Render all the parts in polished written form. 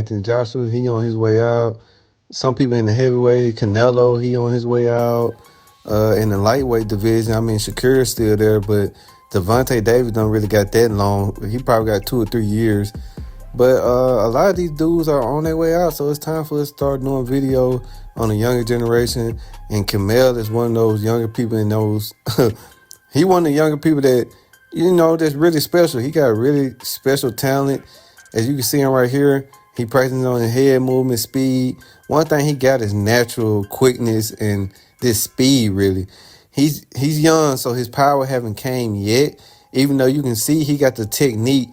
Anthony Joshua, he on his way out. Some people in the heavyweight, Canelo, he on his way out. In the lightweight division, I mean, Shakur's still there, but Devontae Davis don't really got that long. He probably got 2 or 3 years. But a lot of these dudes are on their way out, so it's time for us to start doing video on the younger generation. And Curmel is one of those younger people in those. He one of the younger people that, that's really special. He got really special talent. As you can see him right here, he practicing on his head movement, speed. One thing he got is natural quickness and this speed, really. He's young, so his power haven't came yet, even though you can see he got the technique.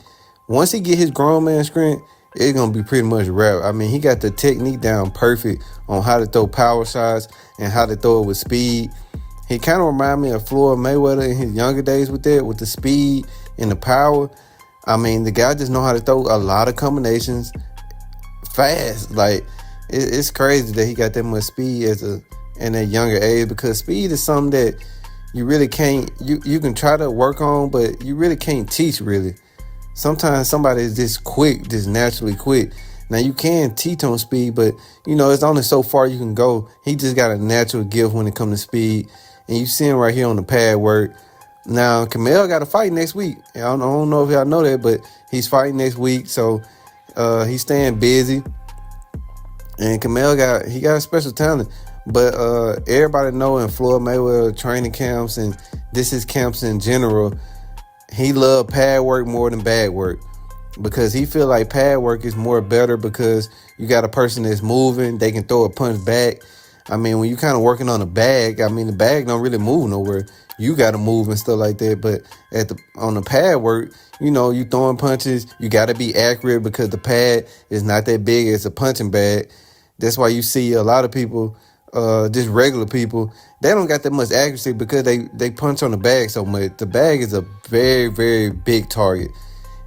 Once he get his grown man strength, it's going to be pretty much rap. I mean, he got the technique down perfect on how to throw power shots and how to throw it with speed. He kind of remind me of Floyd Mayweather in his younger days with that, with the speed and the power. I mean, the guy just know how to throw a lot of combinations fast. Like, it's crazy that he got that much speed in that younger age, because speed is something that you really can't, you can try to work on, but you really can't teach, really. Sometimes somebody is just quick, just naturally quick. Now, you can teach on speed, but, it's only so far you can go. He just got a natural gift when it comes to speed. And you see him right here on the pad work. Now, Curmel got a fight next week. I don't know if y'all know that, but he's fighting next week. So he's staying busy. And Curmel got a special talent. But everybody know in Floyd Mayweather training camps and his camps in general, he love pad work more than bag work, because he feel like pad work is more better because you got a person that's moving, they can throw a punch back. I mean, when you kind of working on a bag, I mean, the bag don't really move nowhere. You got to move and stuff like that. But on the pad work, you throwing punches, you got to be accurate because the pad is not that big. It's a punching bag. That's why you see a lot of people, just regular people, they don't got that much accuracy because they punch on the bag so much. The bag is a very, very big target.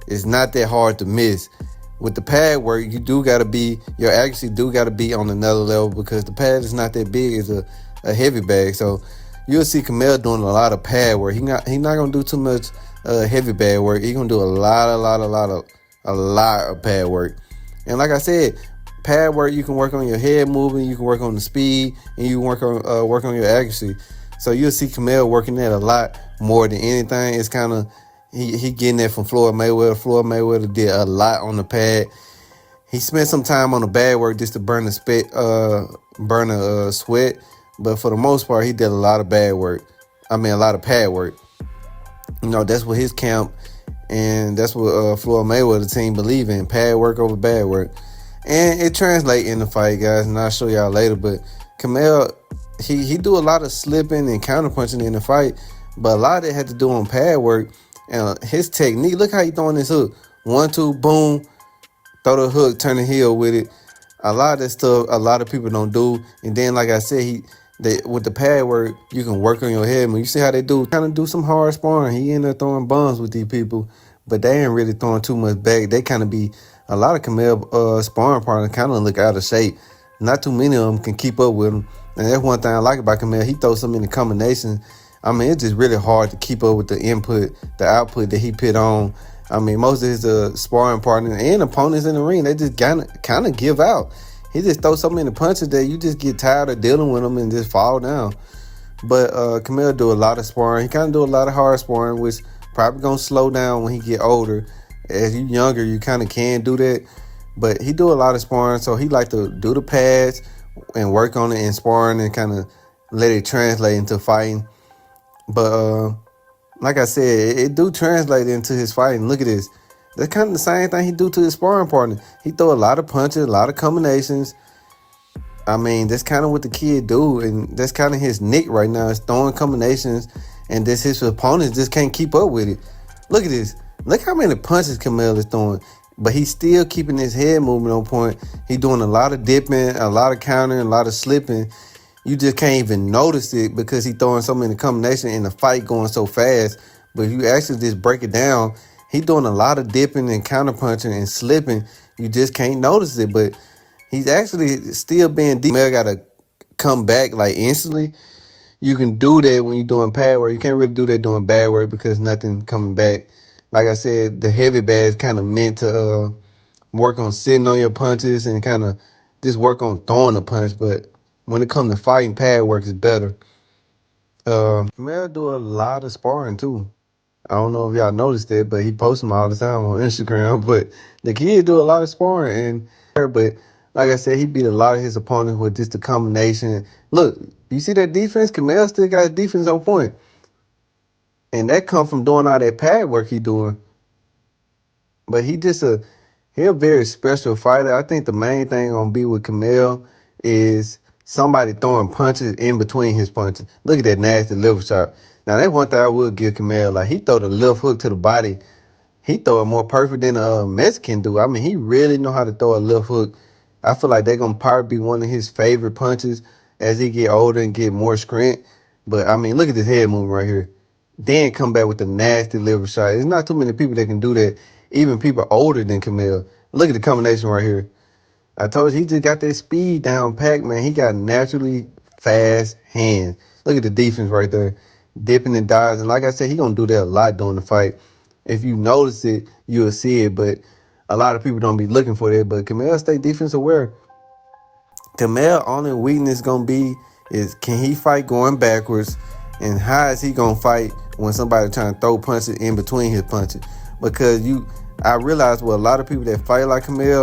It's not that hard to miss. With the pad work, your accuracy do got to be on another level, because the pad is not that big. It's a heavy bag. So you'll see Curmel doing a lot of pad work. He not going to do too much heavy bag work. He going to do a lot of pad work. And like I said, pad work, you can work on your head movement, you can work on the speed, and you work on your accuracy. So you'll see Curmel working that a lot more than anything. It's kind of, he getting that from Floyd Mayweather. Floyd Mayweather did a lot on the pad. He spent some time on the bad work just to burn the sweat. But for the most part, he did a lot of bad work. I mean, a lot of pad work. That's what his camp and that's what Floyd Mayweather team believe in: pad work over bad work. And it translates in the fight, guys, and I'll show y'all later. But Curmel, he do a lot of slipping and counterpunching in the fight, but a lot of it had to do on pad work. And his technique, look how he throwing this hook. 1-2, boom, throw the hook, turn the heel with it. A lot of that stuff, a lot of people don't do. And then, like I said, with the pad work, you can work on your head. When you see how they kind of do some hard sparring, he ended up throwing bombs with these people, but they ain't really throwing too much back. They kind of be, a lot of Curmel sparring partners kind of look out of shape. Not too many of them can keep up with him. And that's one thing I like about Curmel. He throws so many combinations. I mean, it's just really hard to keep up with the output that he put on. I mean, most of his sparring partners and opponents in the ring, they just kind of give out. He just throws so many punches that you just get tired of dealing with them and just fall down. But Curmel do a lot of sparring. He kind of do a lot of hard sparring, which probably going to slow down when he get older. As you younger, you kind of can do that. But he do a lot of sparring, so he like to do the pads and work on it and sparring and kind of let it translate into fighting. But like I said, it do translate into his fighting. Look at this. That's kind of the same thing he do to his sparring partner. He throw a lot of punches, a lot of combinations. I mean, that's kind of what the kid do, and that's kind of his nick right now, is throwing combinations, and this his opponents just can't keep up with it. Look at this. Look how many punches Curmel is throwing, but he's still keeping his head movement on point. He's doing a lot of dipping, a lot of countering, a lot of slipping. You just can't even notice it because he's throwing so many combinations and the fight going so fast. But if you actually just break it down, he's doing a lot of dipping and counterpunching and slipping. You just can't notice it, but he's actually still being deep. Got to come back like instantly. You can do that when you're doing pad work. You can't really do that doing bad work because nothing coming back. Like I said, the heavy bag is kind of meant work on sitting on your punches and kind of just work on throwing a punch. But when it comes to fighting, pad work is better. Mel do a lot of sparring too. I don't know if y'all noticed it, but he posts them all the time on Instagram. But the kid do a lot of sparring, but like I said, he beat a lot of his opponents with just the combination. Look, you see that defense? Camille still got his defense on point, and that come from doing all that pad work he doing. But he a very special fighter. I think the main thing gonna be with Camille is somebody throwing punches in between his punches. Look at that nasty liver shot. Now that's one thing I would give Camille. Like he throw the left hook to the body. He throw it more perfect than a Mexican do. I mean, he really know how to throw a left hook. I feel like they're gonna probably be one of his favorite punches as he get older and get more strength. But I mean, look at this head movement right here. Then come back with the nasty liver shot. There's not too many people that can do that. Even people older than Camille. Look at the combination right here. I told you he just got that speed down pack, man. He got naturally fast hands. Look at the defense right there. Dipping and dodging. Like I said, he gonna do that a lot during the fight. If you notice it, you'll see it. But a lot of people don't be looking for that. But Camille stay defense aware. Camille only weakness gonna be is can he fight going backwards, and how is he gonna fight when somebody trying to throw punches in between his punches? Because I realize with a lot of people that fight like Camille,